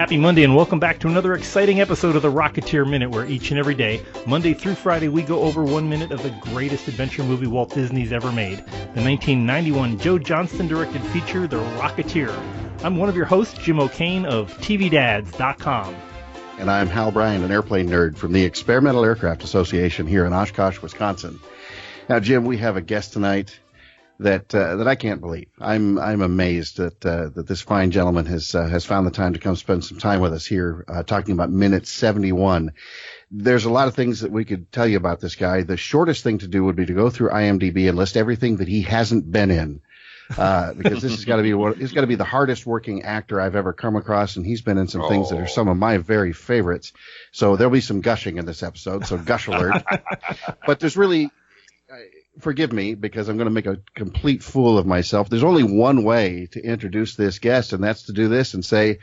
Happy Monday and welcome back to another exciting episode of the Rocketeer Minute, where each and every day, Monday through Friday, we go over 1 minute of the greatest adventure movie Walt Disney's ever made, the 1991 Joe Johnston-directed feature, The Rocketeer. I'm one of your hosts, Jim O'Kane of TVDads.com. And I'm Hal Bryant, an airplane nerd from the Experimental Aircraft Association here in Oshkosh, Wisconsin. Now, Jim, we have a guest tonight that I can't believe. I'm amazed that this fine gentleman has found the time to come spend some time with us here, talking about minute 71. There's a lot of things that we could tell you about this guy. The shortest thing to do would be to go through IMDb and list everything that he hasn't been in, because this has got to be he's got to be the hardest working actor I've ever come across, and he's been in some things that are some of my very favorites. So there'll be some gushing in this episode. So gush alert. But there's really. Forgive me, because I'm going to make a complete fool of myself. There's only one way to introduce this guest, and that's to do this and say,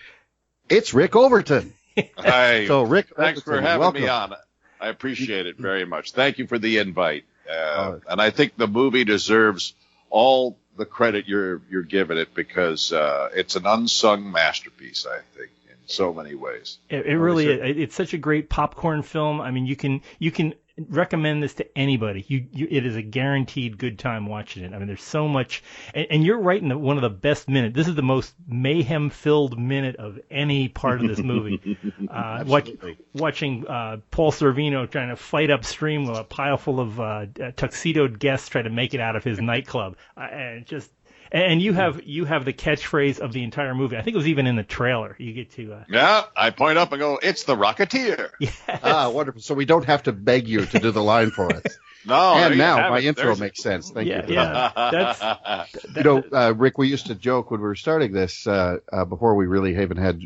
it's Rick Overton. Hi. So, Rick, thanks for having welcome. me on. I appreciate it very much. Thank you for the invite. And I think the movie deserves all the credit you're giving it, because it's an unsung masterpiece, I think, in so many ways. It really is. It's such a great popcorn film. I mean, you can recommend this to anybody. It is a guaranteed good time watching it. I mean, there's so much, and you're right in one of the best minutes. This is the most mayhem-filled minute of any part of this movie. Watching Paul Sorvino trying to fight upstream with a pile full of tuxedoed guests trying to make it out of his nightclub, and you have the catchphrase of the entire movie. I think it was even in the trailer. You get to yeah. I point up and go, "It's the Rocketeer." Yes. Ah, wonderful. So we don't have to beg you to do the line for us. No. And now my intro makes sense. Thank you. Yeah. Rick, we used to joke when we were starting this, before we really even had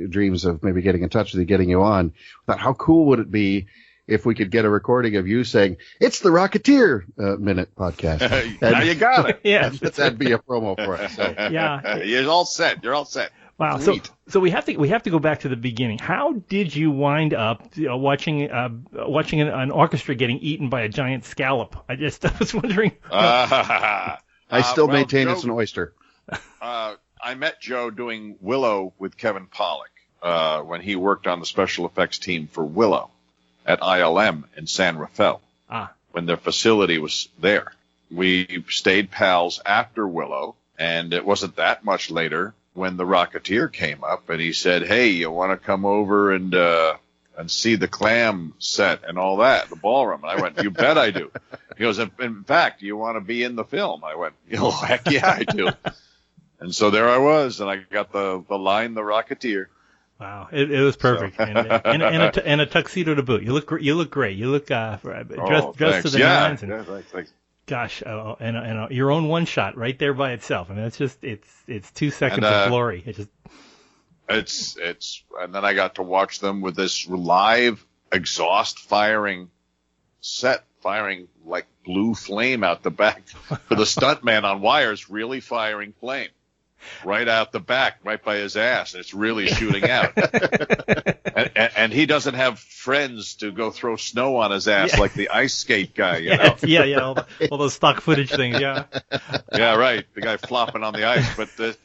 dreams of maybe getting in touch with you, getting you on, about how cool would it be if we could get a recording of you saying, "It's the Rocketeer Minute podcast." Now you got it. Yeah, that'd be a promo for us. So. Yeah, you're all set. You're all set. Wow. Sweet. So we have to go back to the beginning. How did you wind up watching an orchestra getting eaten by a giant scallop? I was wondering. I still maintain Joe, it's an oyster. I met Joe doing Willow with Kevin Pollak when he worked on the special effects team for Willow at ILM in San Rafael, when their facility was there. We stayed pals after Willow, and it wasn't that much later when the Rocketeer came up, and he said, "Hey, you want to come over and see the clam set and all that, the ballroom?" And I went, "You bet I do." He goes, "In fact, you want to be in the film?" I went, "Heck yeah, I do." And so there I was, and I got the line, "The Rocketeer." Wow, it was perfect, and a tuxedo to boot. You look great. You look dressed to the nines. Yeah, thanks. Gosh, and your own one shot right there by itself. I mean, it's 2 seconds of glory. It's and then I got to watch them with this live exhaust firing set, firing like blue flame out the back for the stuntman on wires, really firing flame. Right out the back, right by his ass. It's really shooting out. and he doesn't have friends to go throw snow on his ass like the ice skate guy, you know? Yeah, all those stock footage things, yeah. Yeah, right. The guy flopping on the ice. But the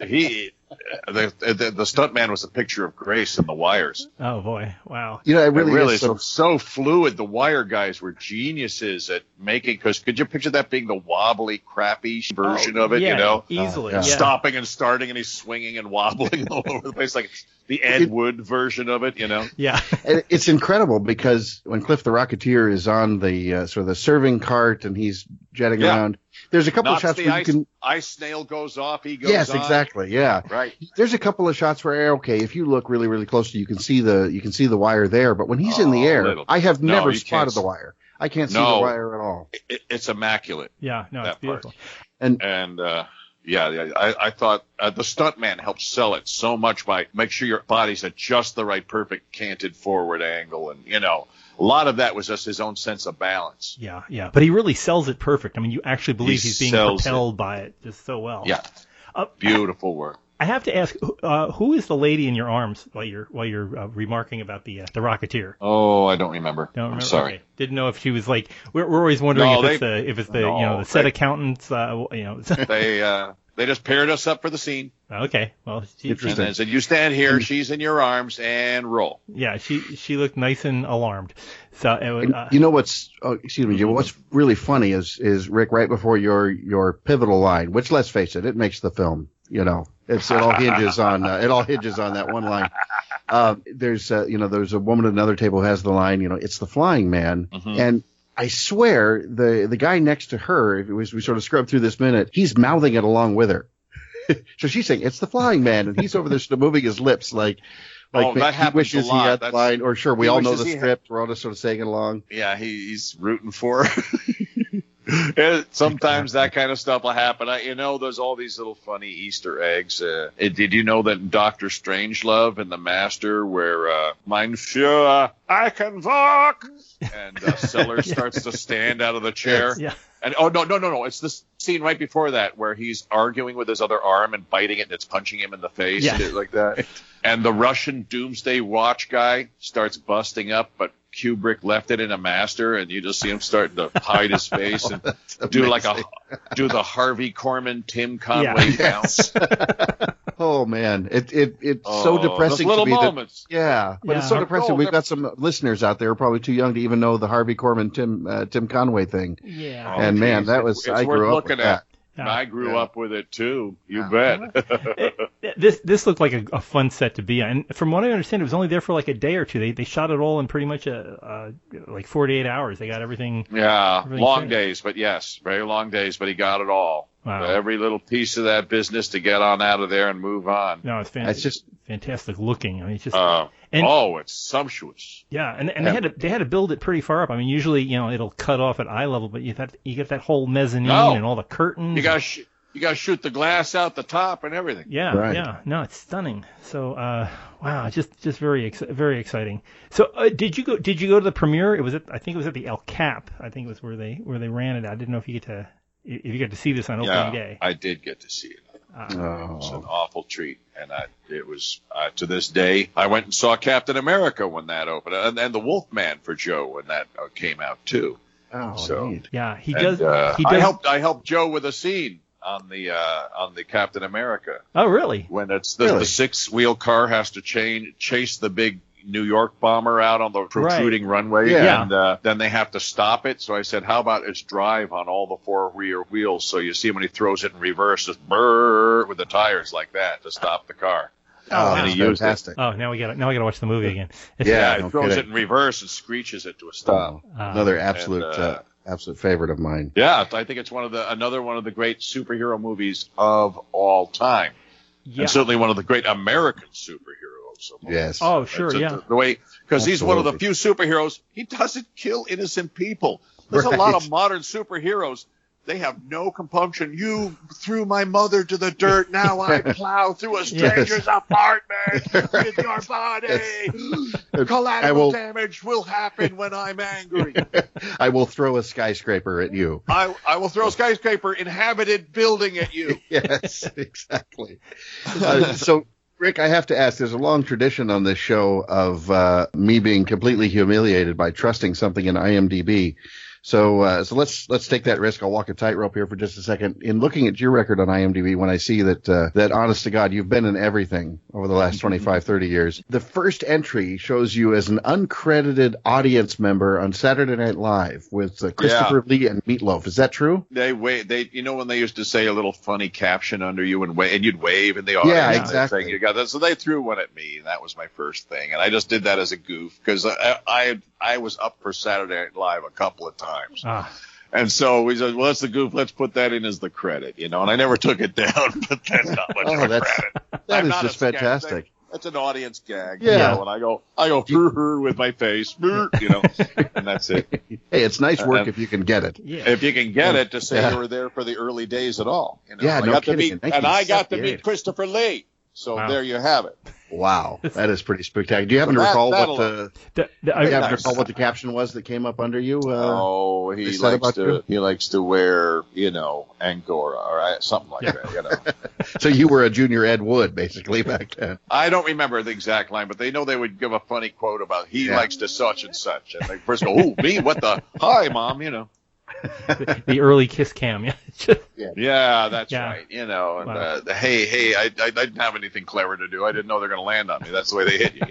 stuntman was a picture of grace in the wires. Oh, boy. Wow. You know, it really is so fluid. The wire guys were geniuses at making, because could you picture that being the wobbly, crappy version of it, yeah, you know? Easily. Yeah. Stopping and starting, and he's swinging and wobbling all over the place, like the Ed Wood version of it, you know? Yeah. And it's incredible, because when Cliff the Rocketeer is on the sort of the serving cart and he's jetting around, there's a couple of shots where you can... ice snail goes off, he goes Yes, on. exactly, yeah. Right. There's a couple of shots where, okay, if you look really, really closely, you can see the wire there, but when he's in the air, I have never spotted the wire. I can't see the wire at all. It's immaculate. Yeah, no, it's beautiful. Part. And I thought the stuntman helped sell it so much by make sure your body's at just the right perfect canted forward angle, and you know, a lot of that was just his own sense of balance. Yeah. But he really sells it perfect. I mean, you actually believe he's being propelled by it just so well. Yeah. Beautiful work. I have to ask, who is the lady in your arms while you're remarking about the Rocketeer? Oh, I don't remember. I'm sorry. Okay. Didn't know if she was like. We're always wondering if it's the set accountants. They They just paired us up for the scene. Okay. Well, and they said, you stand here, she's in your arms, and roll. Yeah, she looked nice and alarmed. So you know what's excuse me, Jim, what's really funny is Rick, right before your pivotal line, which, let's face it, makes the film. You know, it all hinges on that one line. There's a woman at another table who has the line, it's the flying man, and I swear the guy next to her, we sort of scrubbed through this minute, he's mouthing it along with her. So she's saying, it's the flying man, and he's over there sort of moving his lips like that he wishes he had the line, or sure, we all know the script, we're all just sort of saying it along. Yeah, he's rooting for her. Sometimes that kind of stuff will happen. There's all these little funny Easter eggs. Did you know that in Doctor Strangelove and the Master, where Mein Führer, I can walk, and Sellers starts to stand out of the chair. Yeah. And no, it's the scene right before that where he's arguing with his other arm and biting it, and it's punching him in the face, like that. And the Russian Doomsday Watch guy starts busting up, but Kubrick left it in a Master, and you just see him starting to hide his face and do the Harvey Korman, Tim Conway bounce. Oh man, it's so depressing. Those little to me moments. But it's so depressing. We've got some listeners out there who are probably too young to even know the Harvey Korman, Tim Conway thing. Yeah. And man, that was it's I grew worth up with looking that. at. I grew up with it too. You bet. This looked like a fun set to be on. And from what I understand, it was only there for like a day or two. They shot it all in pretty much like 48 hours. They got everything. Yeah, long days, but yes, very long days. But he got it all. Wow. Every little piece of that business to get on out of there and move on. No, it's fantastic. It's just fantastic looking. I mean, it's just. It's sumptuous. Yeah, and they had to build it pretty far up. I mean, usually it'll cut off at eye level, but you get that whole mezzanine and all the curtains. You got to shoot the glass out the top and everything. Yeah, right. Yeah. No, it's stunning. So, wow, just very exciting. So, did you go to the premiere? I think it was at the El Cap. I think it was where they ran it. I didn't know if you got to see this on opening day. I did get to see it. It was an awful treat, and it was to this day. I went and saw Captain America when that opened, and the Wolfman for Joe when that came out too. Oh, so neat. Yeah, he does. I helped Joe with a scene on the Captain America. Oh, really? When it's the 6-wheel car has to chase the big New York bomber out on the protruding runway, and then they have to stop it. So I said, how about its drive on all the 4-rear wheels? So you see when he throws it in reverse, just brrr with the tires like that to stop the car. Oh, and he used fantastic. Oh, now we got to watch the movie again. He throws it in reverse and screeches it to a stop. Another absolute favorite of mine. Yeah, I think it's another one of the great superhero movies of all time. Yeah. And certainly one of the great American superheroes. Yes. Oh, sure, the way, because he's one of the few superheroes, he doesn't kill innocent people. There's a lot of modern superheroes. They have no compunction. You threw my mother to the dirt. Now I plow through a stranger's apartment with your body. Collateral damage will happen when I'm angry. I will throw a skyscraper at you. I will throw a skyscraper inhabited building at you. Yes, exactly. So, Rick, I have to ask, there's a long tradition on this show of me being completely humiliated by trusting something in IMDb. So let's take that risk. I'll walk a tightrope here for just a second. In looking at your record on IMDb, when I see that honest to God, you've been in everything over the last 25, 30 years. The first entry shows you as an uncredited audience member on Saturday Night Live with Christopher Lee and Meatloaf. Is that true? They when they used to say a little funny caption under you and you'd wave in the audience. Yeah, exactly. You got that. So they threw one at me, and that was my first thing. And I just did that as a goof because I was up for Saturday Night Live a couple of times. And so we said, well, that's the goof. Let's put that in as the credit, and I never took it down, but that's not much of a credit. That is just fantastic. That's an audience gag, and I go with my face, and that's it. Hey, it's nice work if you can get it. Yeah. If you can get it to say you were there for the early days at all. Yeah, I got to meet Christopher Lee. So there you have it. Wow, that is pretty spectacular. Do you happen to recall what the caption was that came up under you? He likes to wear, Angora or something like that. So you were a junior Ed Wood basically back then. I don't remember the exact line, but they know they would give a funny quote about he likes to such and such, and they first go, "Oh, me? What the? Hi, Mom," The early kiss cam. Yeah, that's right. And wow. Hey, I didn't have anything clever to do. I didn't know they're going to land on me. That's the way they hit you,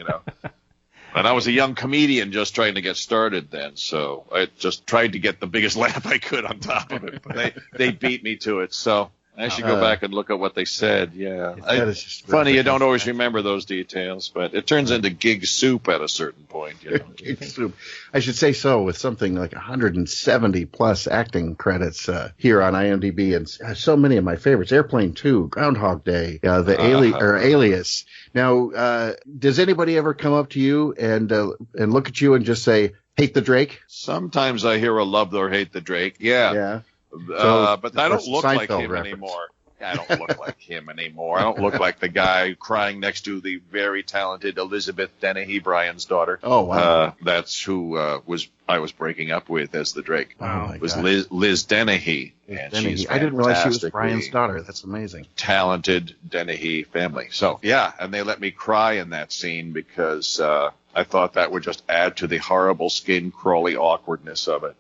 And I was a young comedian just trying to get started then, so I just tried to get the biggest laugh I could on top of it. But they beat me to it, so I should go back and look at what they said. Yeah, it's just funny you don't always remember those details, but it turns into gig soup at a certain point. Gig soup. I should say so, with something like 170 plus acting credits here on IMDb, and so many of my favorites: Airplane 2, Groundhog Day, Alias. Now, does anybody ever come up to you and look at you and just say, "Hate the Drake"? Sometimes I hear a love or hate the Drake. Yeah. But I don't look like him anymore. I don't look like him anymore. I don't look like the guy crying next to the very talented Elizabeth Dennehy, Brian's daughter. Oh, wow. That's who I was breaking up with as the Drake. Oh, it was Liz Dennehy. And she's I didn't realize she was Brian's daughter. That's amazing. Talented Dennehy family. So, yeah, and they let me cry in that scene because I thought that would just add to the horrible skin-crawly awkwardness of it.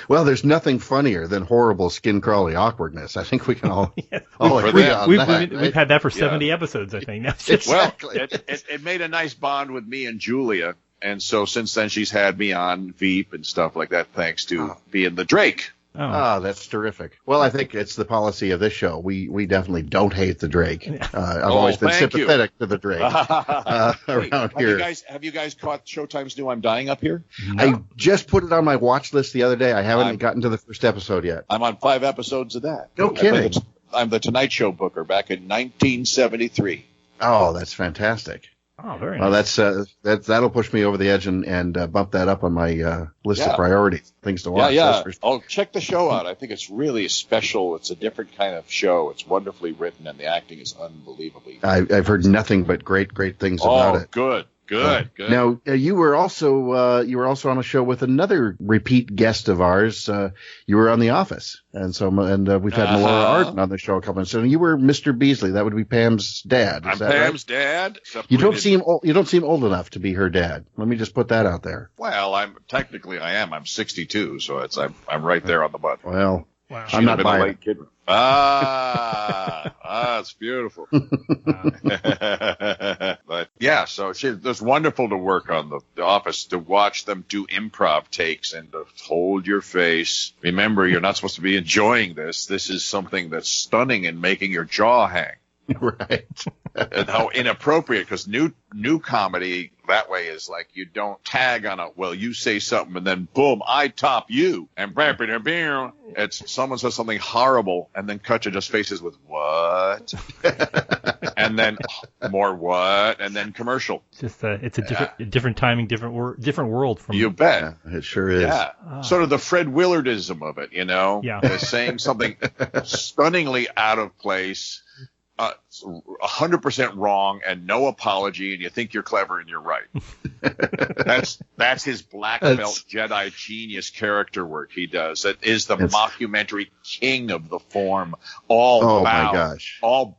Well, there's nothing funnier than horrible skin-crawly awkwardness. I think we can all agree on that. We've had that for 70 episodes, I think. Exactly. Well, it made a nice bond with me and Julia, and so since then she's had me on Veep and stuff like that, thanks to being the Drake. Oh, that's terrific. Well, I think it's the policy of this show. We definitely don't hate the Drake. I've always been sympathetic to the Drake around here. Have you guys caught Showtime's new I'm Dying Up Here? No. I just put it on my watch list the other day. I haven't gotten to the first episode yet. I'm on 5 episodes of that. No kidding. I'm the Tonight Show booker back in 1973. Oh, that's fantastic. Oh, very nice. Well, that'll push me over the edge and bump that up on my list of priorities, things to watch. Yeah. Oh, check the show out. I think it's really special. It's a different kind of show. It's wonderfully written, and the acting is unbelievably. I've heard nothing but great things about it. Good. Now, you were also on a show with another repeat guest of ours. You were on The Office, and we've had Melora Arden on the show a couple of times. So you were Mr. Beasley. That would be Pam's dad. I'm Pam's dad. You don't seem old enough to be her dad. Let me just put that out there. Well, I am. I'm 62, so I'm right there on the button. Well, wow. I'm not buying it. Kid. It's beautiful. But yeah, so it's wonderful to work on the Office, to watch them do improv takes and to hold your face. Remember, you're not supposed to be enjoying this. This is something that's stunning and making your jaw hang. Right. And how inappropriate, because new comedy that way is like you don't tag on you say something and then boom, I top you, and it's someone says something horrible and then cut to just faces with what, and then more what, and then commercial. Just it's a different timing, different world from you bet. Yeah, it sure is. Yeah, sort of the Fred Willardism of it, Yeah, saying something stunningly out of place. 100% wrong and no apology, and you think you're clever and you're right. That's his black belt Jedi genius character work he does. That is the mockumentary king of the form. All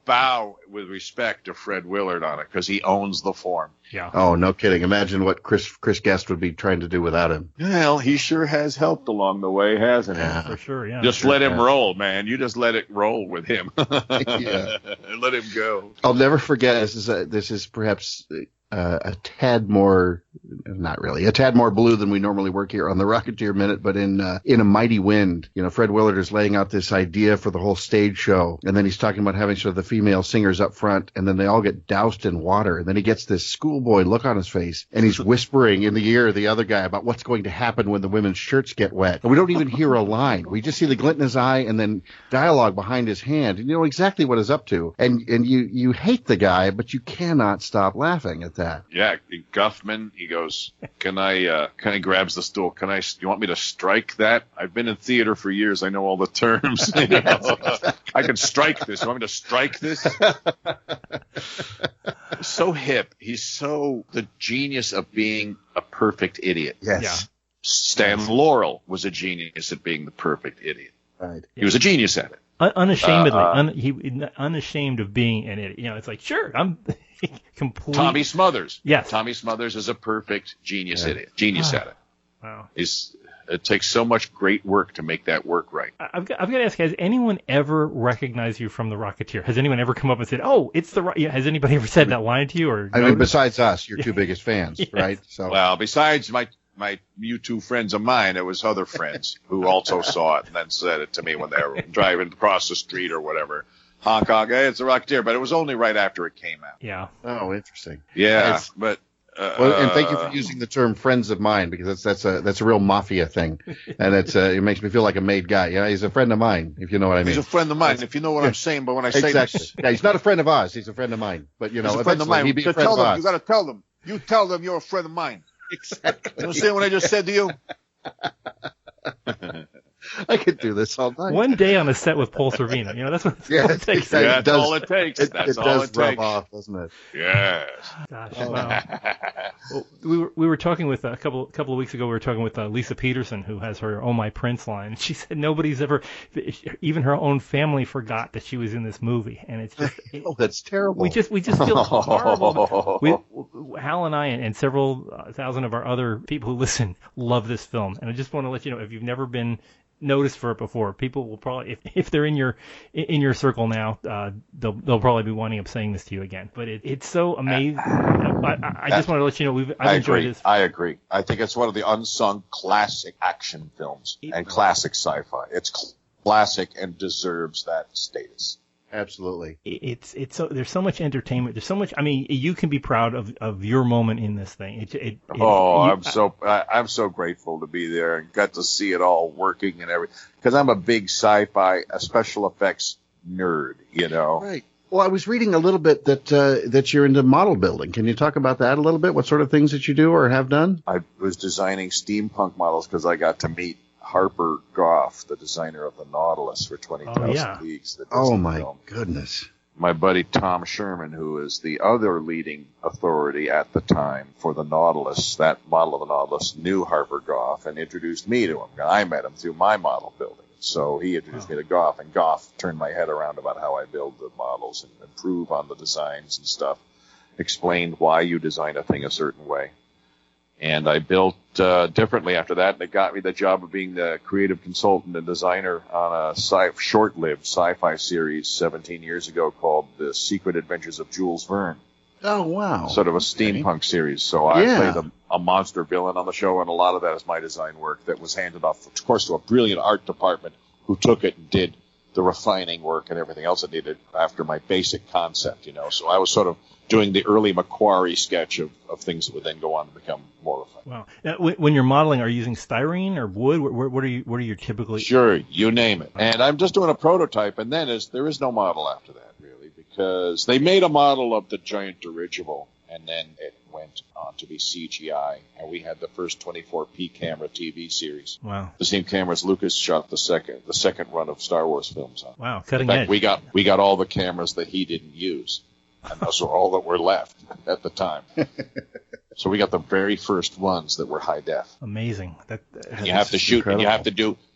bow with respect to Fred Willard on it because he owns the form. Yeah. Oh, no kidding. Imagine what Chris Guest would be trying to do without him. Well, he sure has helped along the way, hasn't he? For sure, yeah. Just let him roll, man. You just let it roll with him. Yeah. Let him go. I'll never forget. This is perhaps a tad more, not really, a tad more blue than we normally work here on the Rocketeer Minute, but in A Mighty Wind, Fred Willard is laying out this idea for the whole stage show, and then he's talking about having sort of the female singers up front, and then they all get doused in water, and then he gets this schoolboy look on his face, and he's whispering in the ear of the other guy about what's going to happen when the women's shirts get wet, and we don't even hear a line. We just see the glint in his eye and then dialogue behind his hand, and you know exactly what he's up to, and you hate the guy, but you cannot stop laughing at that. Yeah, Guffman, he goes, can I grabs the stool, you want me to strike that? I've been in theater for years, I know all the terms. I can strike this. You want me to strike this? So hip. He's so the genius of being a perfect idiot. Yes. Yeah. Stan Laurel was a genius at being the perfect idiot. Right. He was a genius at it. Unashamedly, unashamed of being an idiot. It's like, sure, I'm complete. Tommy Smothers. Yes. Tommy Smothers is a perfect genius idiot. Genius at it. Wow. He's It takes so much great work to make that work right. I've got to ask, has anyone ever recognized you from the Rocketeer? Has anyone ever come up and said, "Oh, it's the Has anybody ever said that line to you? Or I mean, besides us, your two biggest fans, yes. Right? So, well, besides you two friends of mine, it was other friends who also saw it and then said it to me when they were driving across the street or whatever. Hong Kong, hey, it's the Rocketeer, but it was only right after it came out. Yeah. Oh, interesting. Yeah, but. Well, and thank you for using the term "friends of mine" because that's a real mafia thing, and it makes me feel like a made guy. Yeah, he's a friend of mine, if you know what I mean. He's a friend of mine, if you know what I'm saying. But when I say exactly, yeah, he's not a friend of ours. He's a friend of mine. But he's a friend of mine. He'd be a friend of ours. You got to tell them. You tell them you're a friend of mine. Exactly. You understand what I just said to you? I could do this all night. One day on a set with Paul Sorvino. That's what it takes. That's all it takes. That's all it takes. Rub off, doesn't it? Yes. Gosh, wow. Well, we were talking with a couple of weeks ago. We were talking with Lisa Peterson, who has her "Oh My Prince" line. She said nobody's ever, even her own family, forgot that she was in this movie, and it's just. Oh, that's terrible. We just feel horrible. Hal and I and several thousand of our other people who listen love this film, and I just want to let you know, if you've never been noticed for it before, people will probably, if they're in your circle now, they'll probably be winding up saying this to you again. But it's so amazing. I just want to let you know I've enjoyed this. I agree. I think it's one of the unsung classic action films and classic sci-fi. It's classic and deserves that status. Absolutely. It's so there's so much entertainment. There's so much. I mean, you can be proud of your moment in this thing. I'm so grateful to be there and got to see it all working and everything. Because I'm a big sci-fi, special effects nerd. Right. Well, I was reading a little bit that you're into model building. Can you talk about that a little bit? What sort of things that you do or have done? I was designing steampunk models because I got to meet Harper Goff, the designer of the Nautilus for 20,000 Leagues. Oh, my goodness. My buddy Tom Sherman, who is the other leading authority at the time for the Nautilus, that model of the Nautilus, knew Harper Goff and introduced me to him. I met him through my model building. So he introduced me to Goff, and Goff turned my head around about how I build the models and improve on the designs and stuff, explained why you design a thing a certain way. And I built differently after that, and it got me the job of being the creative consultant and designer on a short-lived sci-fi series 17 years ago called The Secret Adventures of Jules Verne. Oh, wow. Sort of a steampunk series. So I played a monster villain on the show, and a lot of that is my design work that was handed off, of course, to a brilliant art department who took it and did the refining work and everything else it needed after my basic concept, So I was sort of doing the early Macquarie sketch of things that would then go on to become more refined. Wow. Now, when you're modeling, are you using styrene or wood? What are you typically? Sure, you name it. And I'm just doing a prototype, and then there is no model after that, really, because they made a model of the giant dirigible, and then it went on to be CGI, and we had the first 24p camera TV series. Wow. The same cameras Lucas shot the second run of Star Wars films on. Wow, cutting edge. We got all the cameras that he didn't use, and those were all that were left at the time. So we got the very first ones that were high def. Amazing. You have to shoot, incredible. And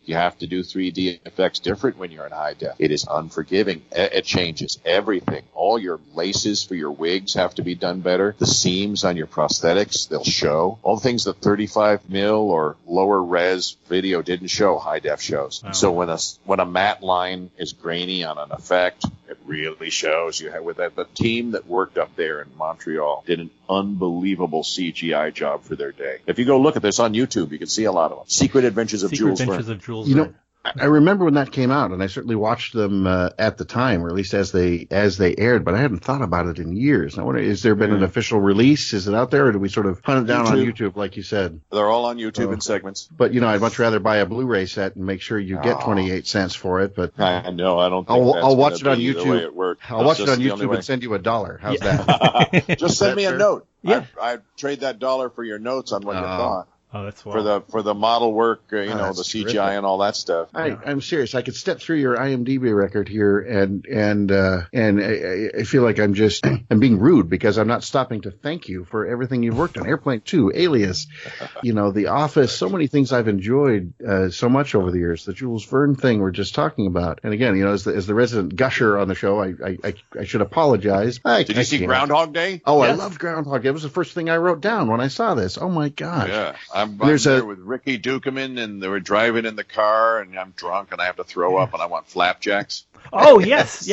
you have to do 3D effects different when you're in high def. It is unforgiving. It changes everything. All your laces for your wigs have to be done better. The seams on your prosthetics, they'll show. All the things that 35 mil or lower res video didn't show, high def shows. Wow. So when a matte line is grainy on an effect, it really shows. You have with that. The team that worked up there in Montreal did an unbelievable CGI job for their day. If you go look at this on YouTube, you can see a lot of them. Secret Adventures of Jules Verne. I remember when that came out, and I certainly watched them at the time, or at least as they aired, but I hadn't thought about it in years. I wonder, has there been an official release? Is it out there, or do we sort of hunt it down on YouTube, like you said? They're all on YouTube in segments. But, I'd much rather buy a Blu-ray set and make sure you get 28 cents for it. But I know, I don't think I'll watch it on YouTube. I'll watch it on YouTube and send you $1. How's that? Just send me a note. Yeah. I'd trade that $1 for your notes on what you thought. Oh, that's wild. For the model work, the CGI terrific. And all that stuff. I'm serious. I could step through your IMDb record here, and I feel like I'm being rude because I'm not stopping to thank you for everything you've worked on. Airplane 2, Alias, The Office, so many things I've enjoyed so much over the years. The Jules Verne thing we're just talking about, and again, as the resident gusher on the show, I should apologize. Did you see Groundhog Day? Oh, yes. I loved Groundhog Day. It was the first thing I wrote down when I saw this. Oh my gosh. Yeah. I'm there with Ricky Dukeman, and they were driving in the car, and I'm drunk, and I have to throw up, and I want flapjacks. Oh, yes.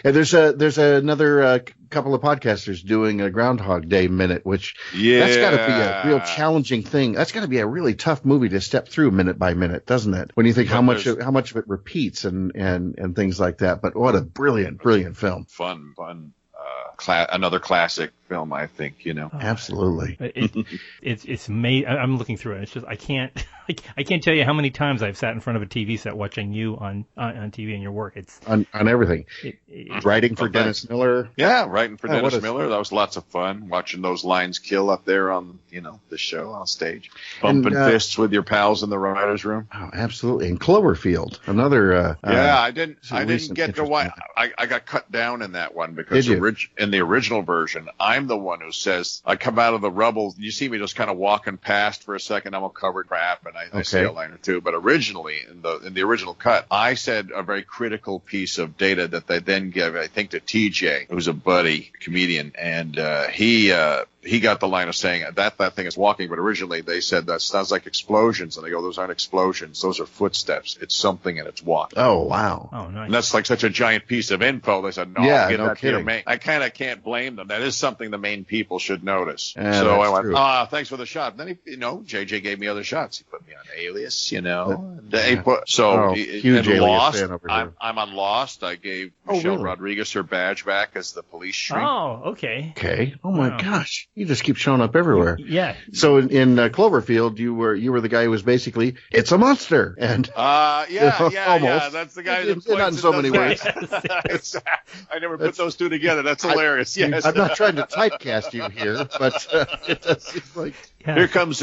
And there's another couple of podcasters doing a Groundhog Day minute, which that's got to be a real challenging thing. That's got to be a really tough movie to step through minute by minute, doesn't it? When you think how much of it repeats and things like that. But what a brilliant film. Fun. Another classic film, I think, Absolutely. It's made. I'm looking through it. It's just I can't tell you how many times I've sat in front of a TV set watching you on TV and your work. It's on everything. Writing for Dennis Miller. Yeah, writing for Dennis Miller. That was lots of fun watching those lines kill up there on the show on stage. Bumping fists with your pals in the writers' room. Oh, absolutely. And Cloverfield, another. I didn't get to watch. I got cut down in that one because in the original version, I'm the one who says, I come out of the rubble. You see me just kind of walking past for a second. I'm all covered crap, and I say a line or two. But originally, in the original cut, I said a very critical piece of data that they then give, I think, to TJ, who's a buddy comedian, and he got the line of saying that thing is walking, but originally they said that sounds like explosions, and I go, those aren't explosions, those are footsteps. It's something and it's walking. Oh, wow. Oh, nice. And that's like such a giant piece of info. They said, no kidding. I kind of can't blame them. That is something the main people should notice. So I went, thanks for the shot. And then JJ gave me other shots. He put me on Alias, huge Lost. Fan over here. I'm on Lost. I gave Michelle Rodriguez her badge back as the police shrink. Oh, okay. Okay. Oh my gosh. You just keep showing up everywhere. Yeah. So in Cloverfield, you were the guy who was basically, it's a monster. And almost. Yeah. That's the guy that not in so many ways. I never put those two together. That's hilarious. Yes. I'm not trying to typecast you here, but it does seem like here comes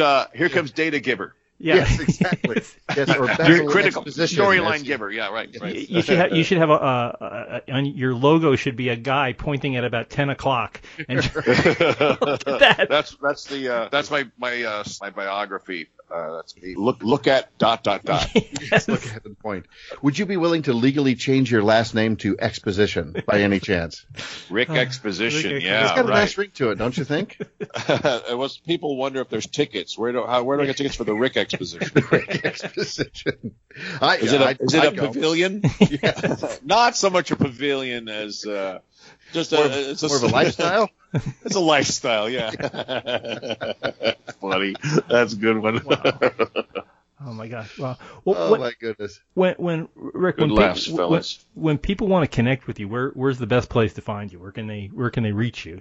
Data Giver. Yeah. Yes, exactly. Yes, or your critical storyline giver. Yeah, right. You should have on your logo should be a guy pointing at about 10 o'clock. And look at that. That's my biography. That's me. Look at ... Yes. Look at the point. Would you be willing to legally change your last name to Exposition by any chance? Rick Exposition. Yeah, it's got a nice ring to it, don't you think? People wonder if there's tickets. Where do I get tickets for the Rick Exposition? Rick Exposition. Is it a pavilion? Yeah. Not so much a pavilion as it's more of a lifestyle. It's a lifestyle, yeah. Funny. That's a good one. Wow. Oh my gosh! Wow. Well, my goodness. When Rick, when people want to connect with you, where's the best place to find you? Where can they reach you?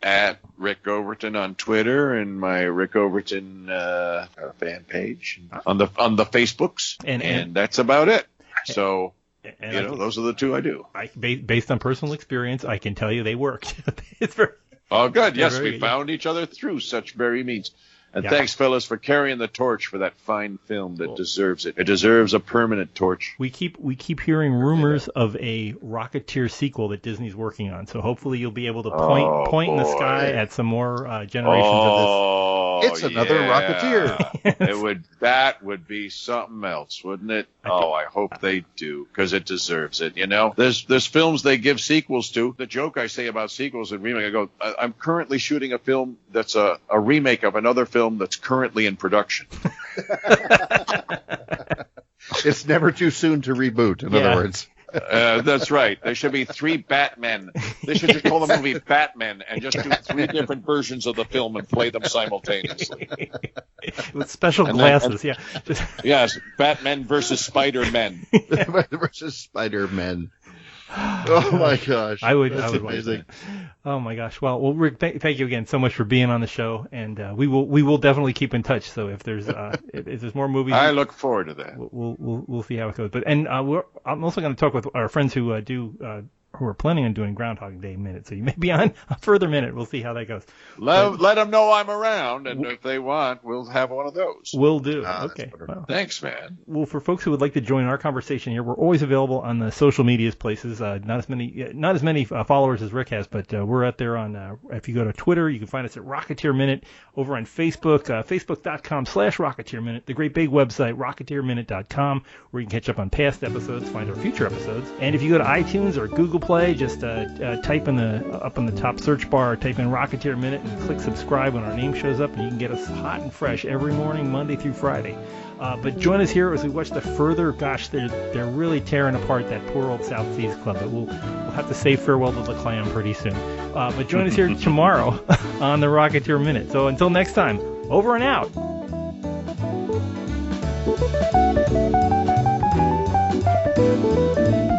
At Rick Overton on Twitter and my Rick Overton fan page on the Facebooks, and that's about it. So. Those are the two I do. Based on personal experience, I can tell you they worked. It's good. Yes, we found each other through such very means. And thanks, fellas, for carrying the torch for that fine film that deserves it. It deserves a permanent torch. We keep hearing rumors of a Rocketeer sequel that Disney's working on. So hopefully you'll be able to point in the sky at some more generations of this. It's another Rocketeer. That would be something else, wouldn't it? I hope they do, because it deserves it. There's films they give sequels to. The joke I say about sequels and remake, I go, I'm currently shooting a film that's a remake of another film that's currently in production. It's never too soon to reboot, in other words. That's right. There should be 3 Batmen. They should just call the movie Batman and just do 3 different versions of the film and play them simultaneously. With special glasses, Yes, Batman versus Spider-Men. Versus Spider-Men. Oh my gosh! I would amazing. Oh my gosh! Well, Rick, thank you again so much for being on the show, and we will definitely keep in touch. So if there's if there's more movies, I look forward to that. We'll see how it goes. But I'm also going to talk with our friends who who are planning on doing Groundhog Day minute. So you may be on a further minute. We'll see how that goes. Let them know I'm around, and if they want, we'll have one of those. Will do. Okay. Well, thanks, man. Well, for folks who would like to join our conversation here, we're always available on the social medias places. Not as many followers as Rick has, but we're out there on. If you go to Twitter, you can find us at Rocketeer Minute. Over on Facebook, Facebook.com/Rocketeer Minute. The great big website, RocketeerMinute.com, where you can catch up on past episodes, find our future episodes. And if you go to iTunes or Google play, just type in up in the top search bar, type in Rocketeer Minute and click subscribe when our name shows up, and you can get us hot and fresh every morning, Monday through Friday. But join us here as we watch the further. Gosh, they're really tearing apart that poor old South Seas Club. But we'll have to say farewell to the clam pretty soon. But join us here tomorrow on the Rocketeer Minute. So until next time, over and out. Thank you.